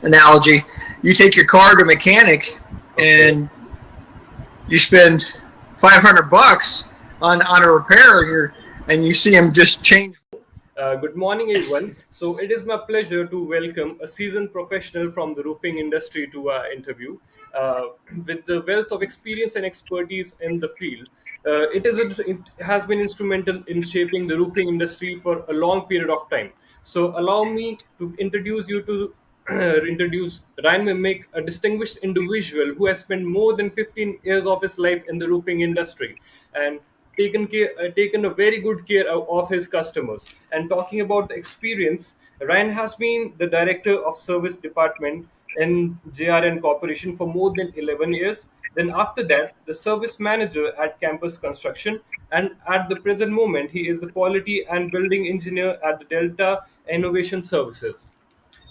analogy. You take your car to a mechanic and you spend $500 on a repair, and you see him just change. Good morning, everyone. So it is my pleasure to welcome a seasoned professional from the roofing industry to our interview. With the wealth of experience and expertise in the field, it has been instrumental in shaping the roofing industry for a long period of time. So allow me to introduce you to introduce Ryan Minnick, a distinguished individual who has spent more than 15 years of his life in the roofing industry and taken a very good care of his customers. And talking about the experience, Ryan has been the director of service department in JRN Corporation for more than 11 years. Then after that, the service manager at Campus Construction, and at the present moment, he is the quality and building engineer at the Delta Innovation Services.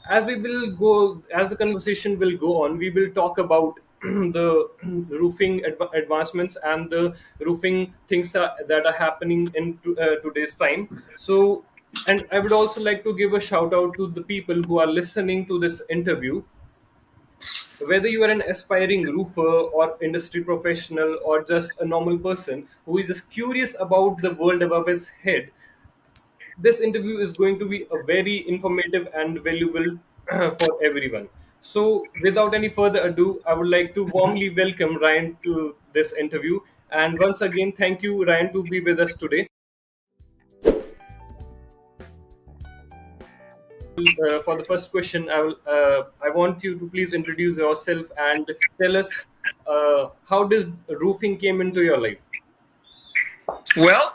As the conversation will go on, we will talk about the roofing advancements and the roofing things that are happening in today's time. So, and I would also like to give a shout out to the people who are listening to this interview. Whether you are an aspiring roofer or industry professional or just a normal person who is just curious about the world above his head, this interview is going to be a very informative and valuable for everyone. So, without any further ado, I would like to warmly welcome Ryan to this interview. And once again, thank you, Ryan, to be with us today. For the first question, I want you to please introduce yourself and tell us how does roofing came into your life. Well,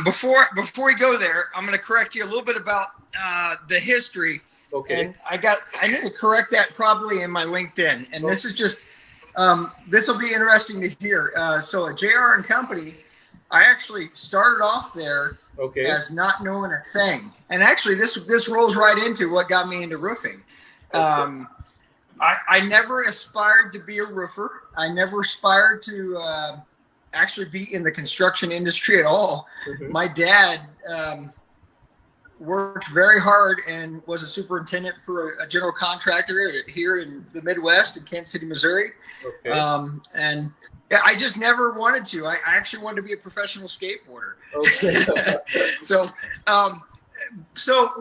before we go there, I'm going to correct you a little bit about the history. Okay. And I need to correct that probably in my LinkedIn. And this is just this will be interesting to hear. So at JR and Company, I actually started off there as not knowing a thing. And actually, this rolls right into what got me into roofing. I never aspired to be a roofer. I never aspired to actually be in the construction industry at all. Mm-hmm. My dad worked very hard and was a superintendent for a general contractor here in the Midwest in Kansas City, Missouri. Okay. And I just never wanted to. I actually wanted to be a professional skateboarder. Okay. So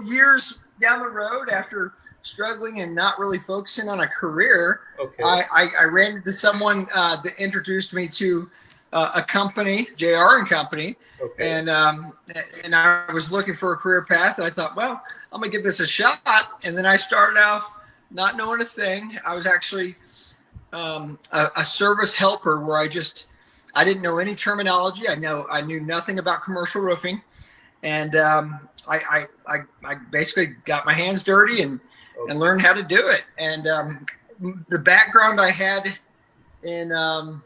years down the road, after struggling and not really focusing on a career, I ran into someone that introduced me to a company, JR and Company, and I was looking for a career path. And I thought, well, I'm gonna give this a shot. And then I started off not knowing a thing. I was actually a service helper where I didn't know any terminology. I knew nothing about commercial roofing, and I basically got my hands dirty and learned how to do it. And the background I had in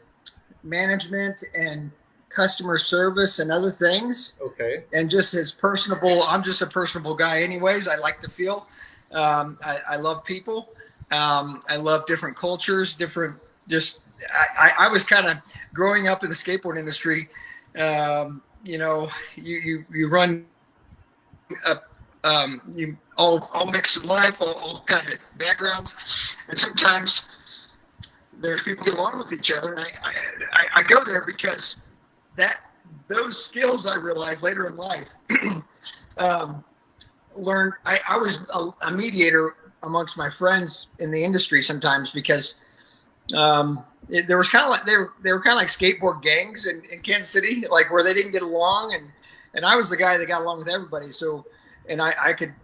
management and customer service and other things. Okay. And just as personable, I'm just a personable guy anyways. I like to feel. I love people. I love different cultures, I was kind of growing up in the skateboard industry. You run you all mixed in life, all kind of backgrounds. And sometimes there's people get along with each other, and I go there because those skills I realized later in life learned. I was a mediator amongst my friends in the industry sometimes because there was kind of like they were kind of like skateboard gangs in Kansas City, like where they didn't get along, and I was the guy that got along with everybody. So, and I could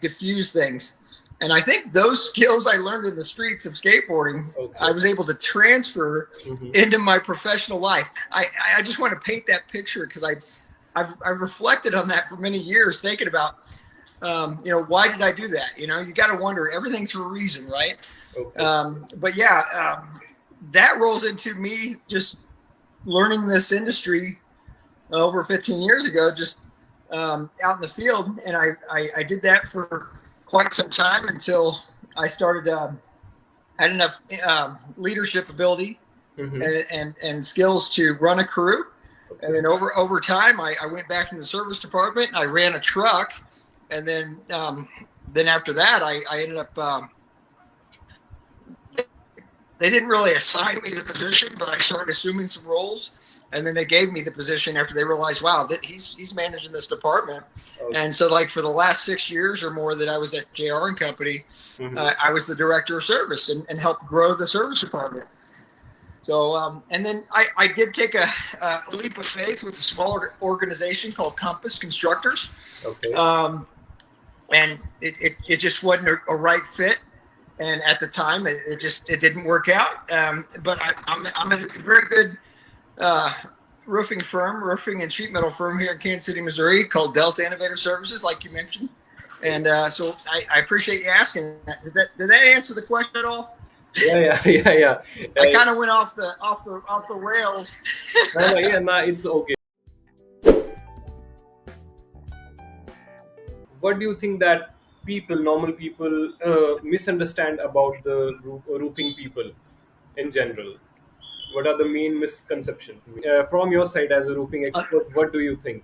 diffuse things. And I think those skills I learned in the streets of skateboarding, I was able to transfer into my professional life. I just want to paint that picture because I've reflected on that for many years, thinking about, why did I do that? You got to wonder. Everything's for a reason, right? But yeah, that rolls into me just learning this industry over 15 years ago, just out in the field, and I did that for quite some time until I started had enough leadership ability and skills to run a crew. And then over time, I went back in the service department. I ran a truck, and then after that, I ended up they didn't really assign me the position, but I started assuming some roles. And then they gave me the position after they realized, wow, that he's managing this department. Okay. And so, like, for the last 6 years or more that I was at JR and Company, I was the director of service and helped grow the service department. So, and then I did take a leap of faith with a smaller organization called Compass Constructors. Okay. And it just wasn't a right fit. And at the time, it didn't work out. But I'm a very good roofing and sheet metal firm here in Kansas City, Missouri, called Delta Innovative Services, like you mentioned. And so I appreciate you asking that. Did that answer the question at all? Yeah. I kind of went off the rails. It's okay. What do you think that normal people, misunderstand about the roofing people in general? What are the main misconceptions? From your side as a roofing expert, what do you think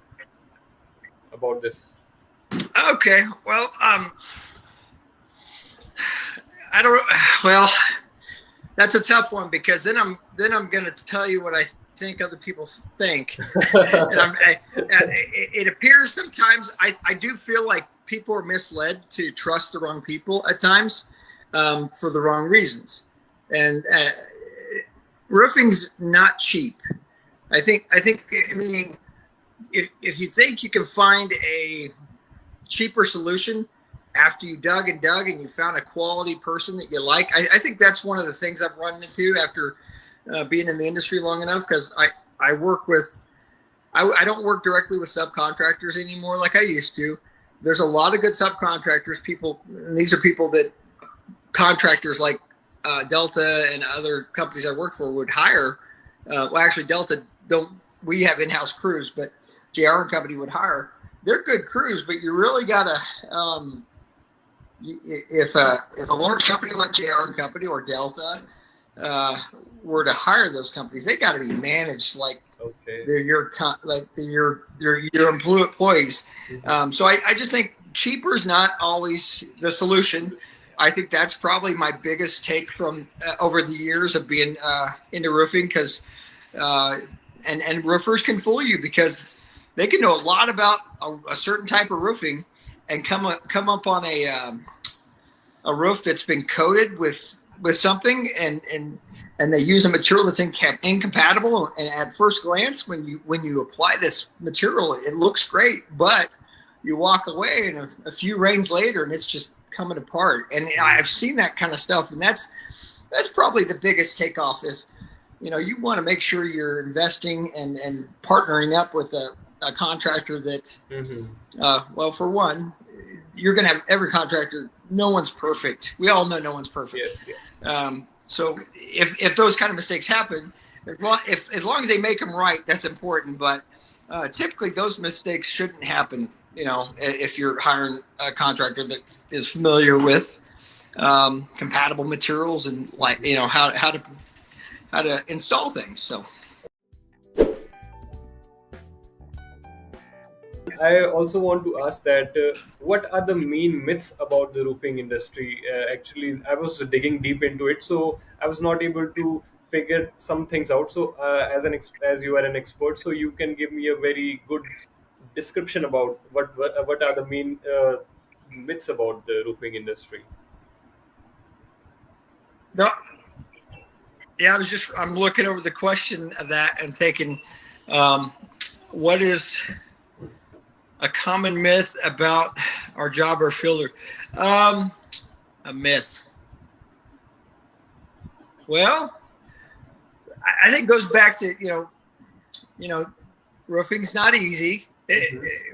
about this? Okay, well, I don't. Well, that's a tough one, because then I'm going to tell you what I think other people think. And it appears sometimes I do feel like people are misled to trust the wrong people at times, for the wrong reasons. And roofing's not cheap. I think meaning if you think you can find a cheaper solution after you dug and you found a quality person that you like, I think that's one of the things I've run into after being in the industry long enough, because I work with I don't work directly with subcontractors anymore like I used to. There's a lot of good subcontractors, and these are people that contractors like Delta and other companies I work for would hire. Well, actually, Delta we have in-house crews, but JR and Company would hire. They're good crews, but you really gotta if a large company like JR and Company or Delta were to hire those companies, they got to be managed like they're your employees. So I just think cheaper is not always the solution. I think that's probably my biggest take from over the years of being into roofing, because and roofers can fool you, because they can know a lot about a certain type of roofing and come up on a roof that's been coated with something, and they use a material that's incompatible, and at first glance when you apply this material, it looks great, but you walk away and a few rains later and it's just coming apart. And I've seen that kind of stuff, and that's probably the biggest takeoff is, you want to make sure you're investing and partnering up with a contractor that well, for one, you're going to have every contractor. No one's perfect. We all know no one's perfect. Yes, yeah. So if those kind of mistakes happen, as long as they make them right, that's important. But typically those mistakes shouldn't happen. If you're hiring a contractor that is familiar with compatible materials and how to install things. So. I also want to ask that what are the main myths about the roofing industry? Actually, I was digging deep into it, so I was not able to figure some things out. So, as you are an expert, so you can give me a very good description about what are the main myths about the roofing industry. No. Yeah, I'm looking over the question of that and thinking, what is a common myth about our job or fielder? A myth. Well, I think it goes back to, roofing's not easy.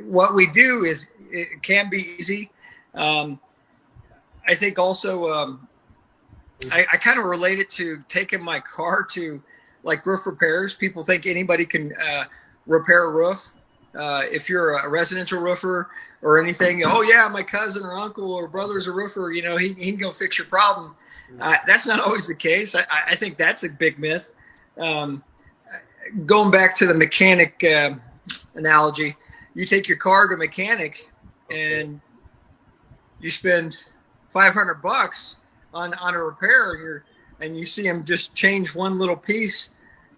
What we do it can be easy. I think also, I kind of relate it to taking my car to like roof repairs. People think anybody can repair a roof. If you're a residential roofer or anything, oh yeah, my cousin or uncle or brother's a roofer, he can go fix your problem. That's not always the case. I think that's a big myth. Going back to the mechanic analogy, you take your car to a mechanic and you spend $500 on a repair, and you see them just change one little piece,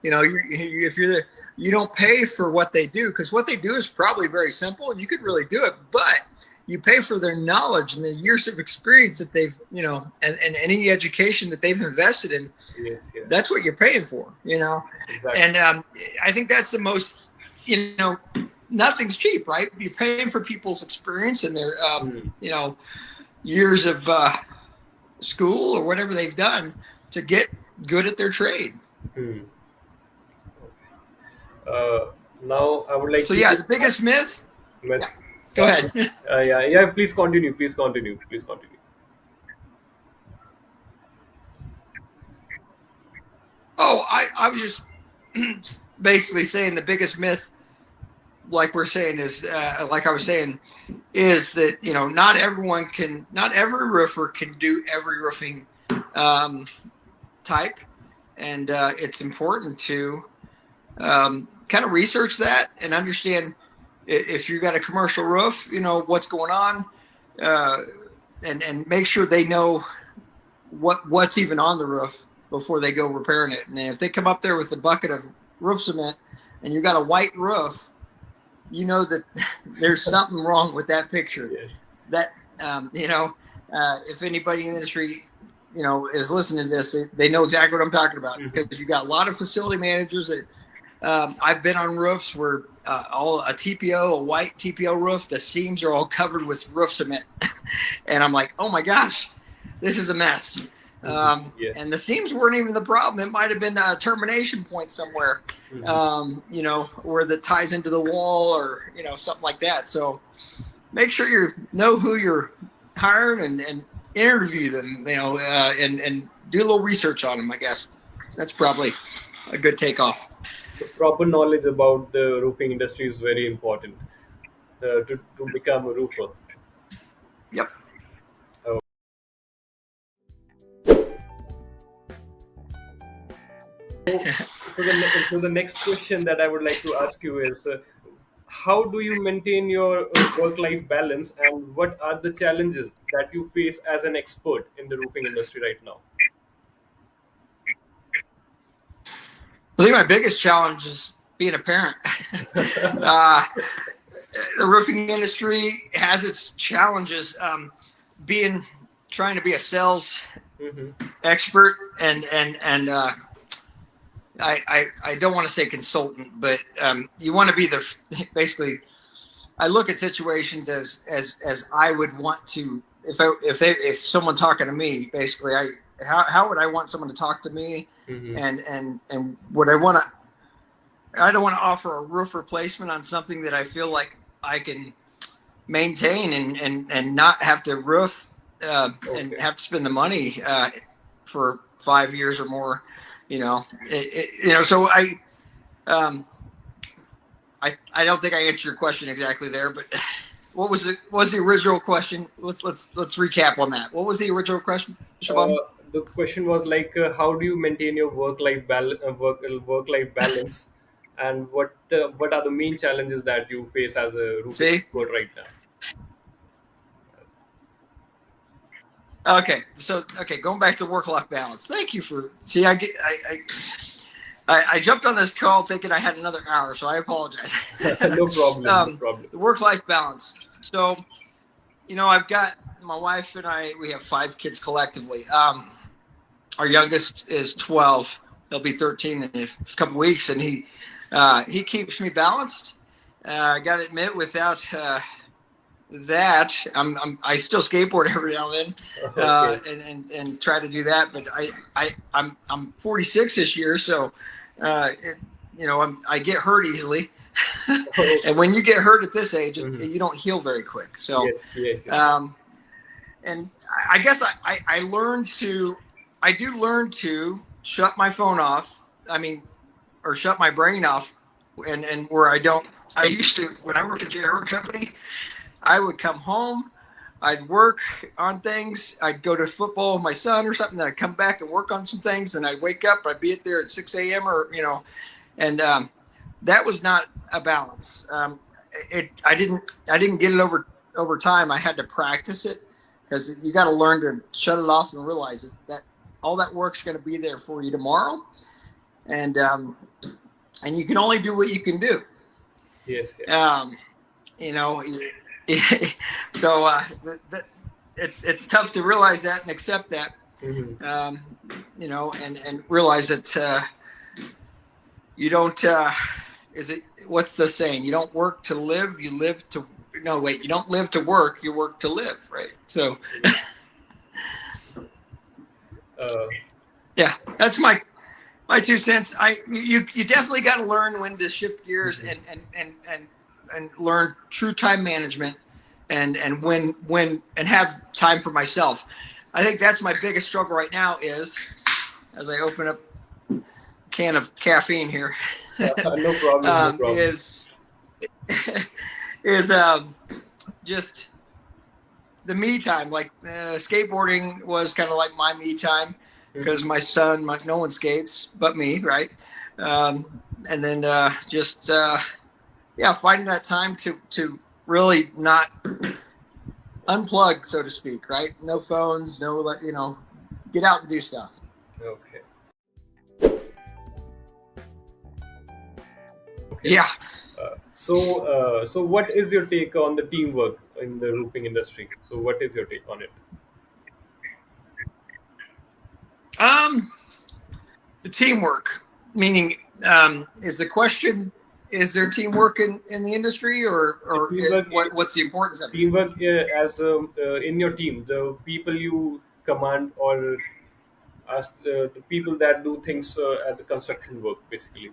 if you're there, you don't pay for what they do, because what they do is probably very simple and you could really do it, but you pay for their knowledge and the years of experience that they've, and any education that they've invested in. Yes, yes. That's what you're paying for, Exactly. And I think that's the most, nothing's cheap, right? You're paying for people's experience and their, years of school or whatever they've done to get good at their trade. Now I would like to. The biggest myth. Yeah. Go ahead. Yeah. Please continue. Oh, I was just basically saying the biggest myth, like we're saying, is like I was saying, is that not every roofer can do every roofing type, and it's important to kind of research that and understand if you got a commercial roof, what's going on, and make sure they know what's even on the roof before they go repairing it. And if they come up there with a bucket of roof cement and you got a white roof, that there's something wrong with that picture. Yes. That if anybody in the industry is listening to this, they know exactly what I'm talking about, because you got a lot of facility managers that I've been on roofs where a white TPO roof, the seams are all covered with roof cement. And I'm like, oh my gosh, this is a mess. Yes. And the seams weren't even the problem. It might have been a termination point somewhere, where that ties into the wall or, something like that. So make sure you know who you're hiring and interview them, and do a little research on them, I guess. That's probably a good takeoff. The proper knowledge about the roofing industry is very important to become a roofer. Yep. So the next question that I would like to ask you is, how do you maintain your work-life balance, and what are the challenges that you face as an expert in the roofing industry right now? I think my biggest challenge is being a parent. The roofing industry has its challenges. Trying to be a sales expert and I don't want to say consultant, but you want to be basically. I look at situations as I would want to, if someone talking to me, basically how would I want someone to talk to me, and would I want to. I don't want to offer a roof replacement on something that I feel like I can maintain and not have to roof and have to spend the money for 5 years or more. So I don't think I answered your question exactly there, but what was the original question? Let's recap on that. What was the original question, Shabam? The question was like, how do you maintain your work-life balance, and what are the main challenges that you face as a roofing expert right now? Okay, going back to work-life balance. Thank you for I jumped on this call thinking I had another hour, so I apologize. No problem. The work-life balance. So, I've got my wife and I. We have 5 kids collectively. Our youngest is 12. He'll be 13 in a couple weeks, and he keeps me balanced. I got to admit, without that, I still skateboard every now and then, and try to do that. But I'm 46 this year, so I get hurt easily. And when you get hurt at this age, you don't heal very quick. So yes. And I guess I learn to shut my phone off. Or shut my brain off, and where I don't. I used to, when I worked at JR Company, I would come home, I'd work on things, I'd go to football with my son or something, then I'd come back and work on some things, and I'd wake up, I'd be there at 6 a.m. or, and that was not a balance. I didn't get it over time. I had to practice it, because you got to learn to shut it off and realize that all that work's going to be there for you tomorrow, and you can only do what you can do. Yes. You know, so it's tough to realize that and accept that. Mm-hmm. You know, and realize that you don't. What's the saying? You don't work to live. You live to. No, wait. You don't live to work. You work to live. Right. So. Yeah, that's my 2 cents. You definitely got to learn when to shift gears and learn true time management and when and have time for myself. I think that's my biggest struggle right now is, as I open up a can of caffeine here, No problem. is just the me time. Like skateboarding was kind of like my me time because my son, no one skates but me, right? And then finding that time to really not unplug, so to speak, right? No phones, get out and do stuff. Okay. Yeah. So what is your take on the teamwork in the roofing industry? So what is your take on it? The teamwork, meaning, is the question, is there teamwork in the industry or what's the importance of it? Teamwork as in your team, the people you command or as the people that do things at the construction work, basically.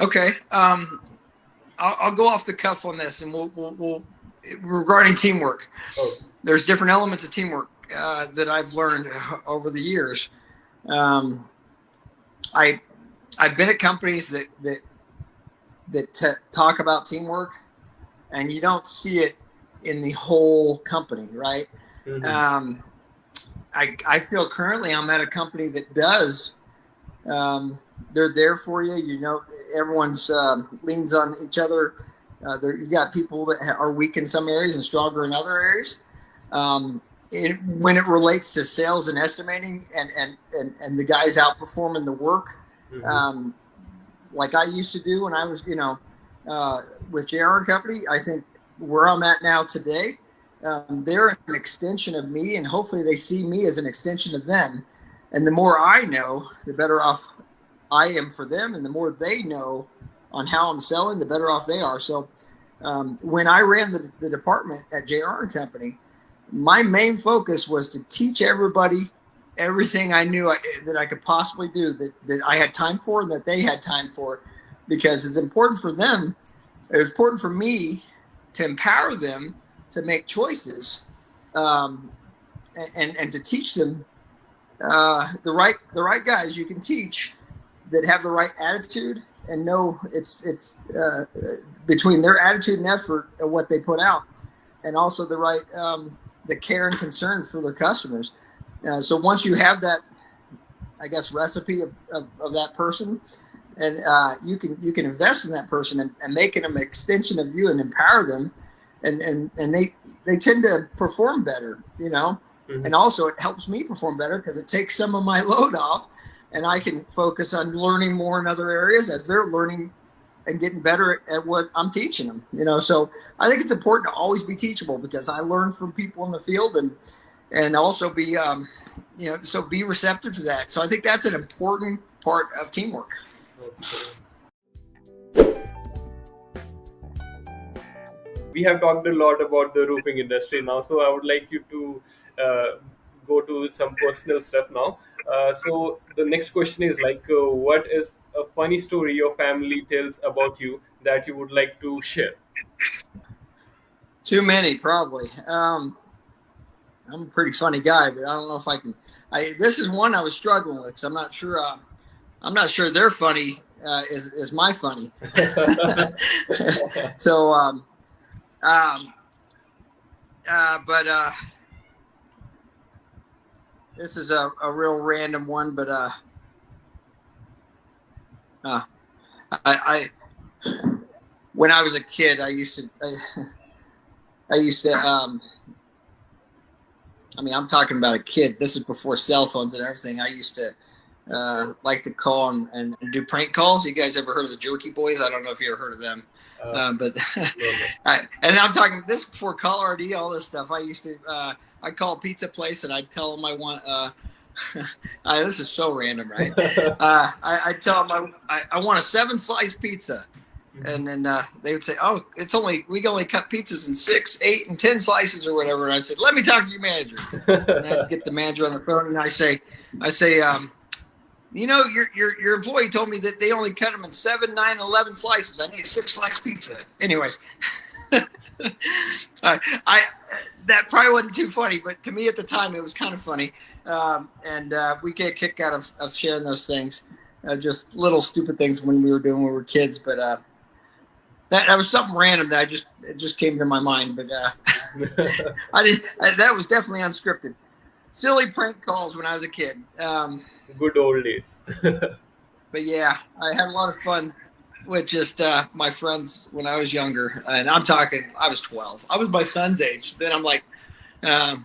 Okay. I'll go off the cuff on this, and we'll regarding teamwork. Oh. There's different elements of teamwork that I've learned over the years. I've been at companies that talk about teamwork, and you don't see it in the whole company, right? Mm-hmm. I feel currently I'm at a company that does. They're there for you. You know, everyone's leans on each other. You got people that are weak in some areas and stronger in other areas. When it relates to sales and estimating and the guys outperforming the work, mm-hmm. Like I used to do when I was, with JR Company, I think where I'm at now today, they're an extension of me, and hopefully they see me as an extension of them. And the more I know, the better off I am for them, and the more they know on how I'm selling, the better off they are. So when I ran the department at JR Company, my main focus was to teach everybody everything I knew that I could possibly do, that I had time for and that they had time for, because it's important for them. It was important for me to empower them to make choices, and to teach them the right guys you can teach that have the right attitude and know it's between their attitude and effort and what they put out, and also the right the care and concern for their customers. So once you have that, I guess, recipe of that person, and you can invest in that person and make it an extension of you and empower them, and they tend to perform better, mm-hmm. And also it helps me perform better because it takes some of my load off, and I can focus on learning more in other areas as they're learning and getting better at what I'm teaching them, So I think it's important to always be teachable, because I learn from people in the field, and also be, so be receptive to that. So I think that's an important part of teamwork. We have talked a lot about the roofing industry now, so I would like you to go to some personal stuff now. So the next question is what is a funny story your family tells about you that you would like to share? Too many, probably. I'm a pretty funny guy, but I don't know if I can. This is one I was struggling with, so I'm not sure. I'm not sure their funny is my funny. So, but this is a real random one. But I when I was a kid, I used to I mean, I'm talking about a kid. This is before cell phones and everything. I used to like to call and do prank calls. You guys ever heard of the Jerky Boys? I don't know if you ever heard of them. But and I'm talking this before caller ID, all this stuff. I used to I'd call a pizza place and I'd tell them I want this is so random, right? I tell them I want a 7-slice pizza, and then they would say, "Oh, we can only cut pizzas in 6, 8, and 10 slices or whatever." And I said, "Let me talk to your manager." And I'd get the manager on the phone and I say, you know, your employee told me that they only cut them in 7, 9, 11 slices. I need a 6-slice pizza. Anyways, that probably wasn't too funny, but to me at the time it was kind of funny, and we get a kick out of sharing those things, just little stupid things when we were kids. But that was something random that it just came to my mind. But that was definitely unscripted. Silly prank calls when I was a kid. Good old days. But yeah, I had a lot of fun with just my friends when I was younger. And I'm talking, I was 12. I was my son's age. Then I'm like, I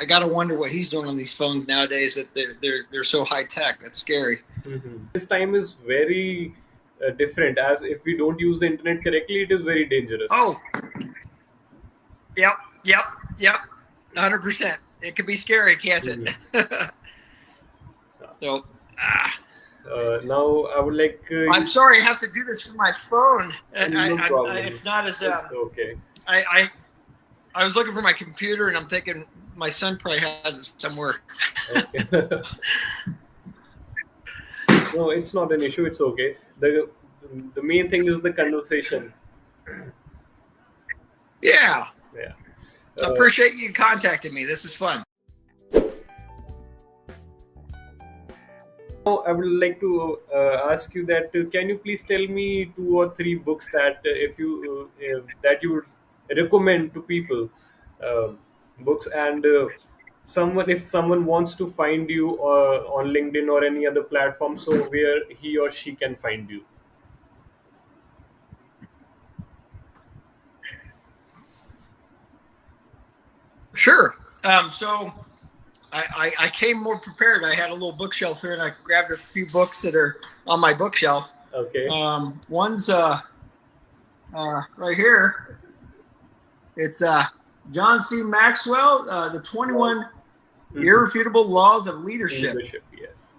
got to wonder what he's doing on these phones nowadays, that they're so high tech. That's scary. This time is very different, as if we don't use the internet correctly, it is very dangerous. Oh, yep, 100%. It can be scary, can't it? So, now I would like. I'm sorry, I have to do this from my phone. No problem. It's not as okay. I was looking for my computer, and I'm thinking my son probably has it somewhere. Okay. No, it's not an issue. It's okay. The main thing is the conversation. Yeah. Yeah. I appreciate you contacting me. This is fun. Now, I would like to ask you that can you please tell me 2 or 3 books that if you would recommend to people, books, and if someone wants to find you on LinkedIn or any other platform, so where he or she can find you. Sure. So I came more prepared. I had a little bookshelf here, and I grabbed a few books that are on my bookshelf. Okay. One's right here. It's John C. Maxwell, The 21 Irrefutable Laws of Leadership. Yes.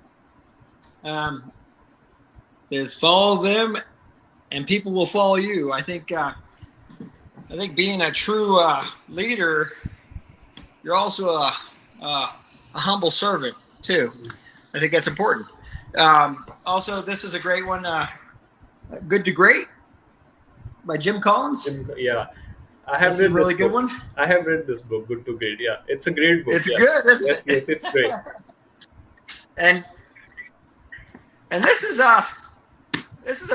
Says follow them, and people will follow you. I think being a true leader, you're also a humble servant too. I think that's important. Also, this is a great one, Good to Great by Jim Collins. Yeah, I have read a really good one. I have read this book, Good to Great. Yeah, it's a great book. It's good, isn't it? Yes, it's great. And this is a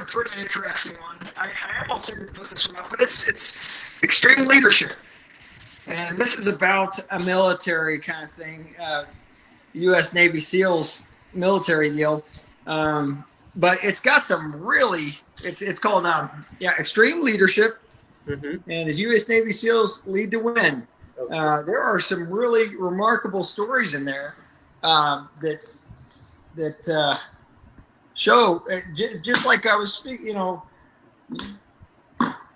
pretty interesting one. I almost didn't put this one up, but it's extreme leadership. And this is about a military kind of thing, U.S. Navy SEALs military deal. But it's got some really, it's called, Extreme Leadership. Mm-hmm. And as U.S. Navy SEALs lead to win. Okay. There are some really remarkable stories in there that show, just like I was speaking,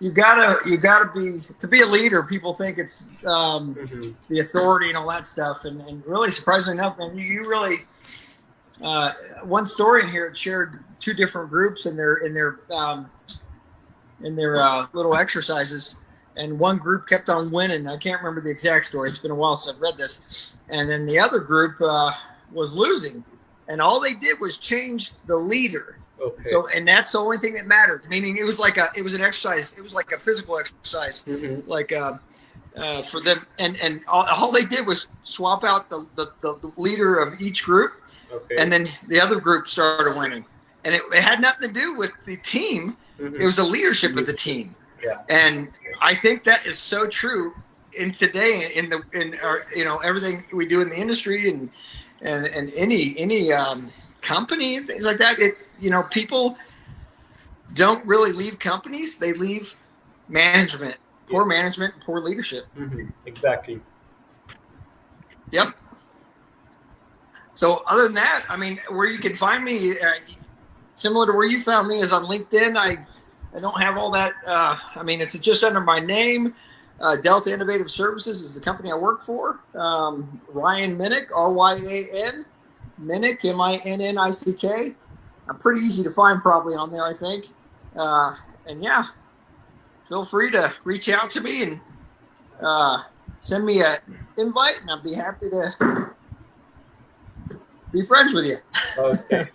you gotta be a leader. People think it's the authority and all that stuff, and really surprisingly enough, and you really one story in here, it shared 2 different groups in their little exercises, and one group kept on winning. I can't remember the exact story. It's been a while since I've read this, and then the other group was losing, and all they did was change the leader. Okay. So, and that's the only thing that mattered. Meaning, it was an exercise. It was like a physical exercise, like for them. And all they did was swap out the leader of each group, and then the other group started winning. And it had nothing to do with the team. It was the leadership of the team. Yeah. And I think that is so true in today in our, everything we do in the industry and any company and things like that. People don't really leave companies. They leave management, poor management, poor leadership. Exactly. Yep. So other than that, I mean, where you can find me, similar to where you found me, is on LinkedIn. I don't have all that. I mean, it's just under my name. Delta Innovative Services is the company I work for. Ryan Minnick, Ryan, Minnick, Minnick. I'm pretty easy to find probably on there, I think. And yeah, feel free to reach out to me and send me an invite, and I'll be happy to be friends with you. Okay.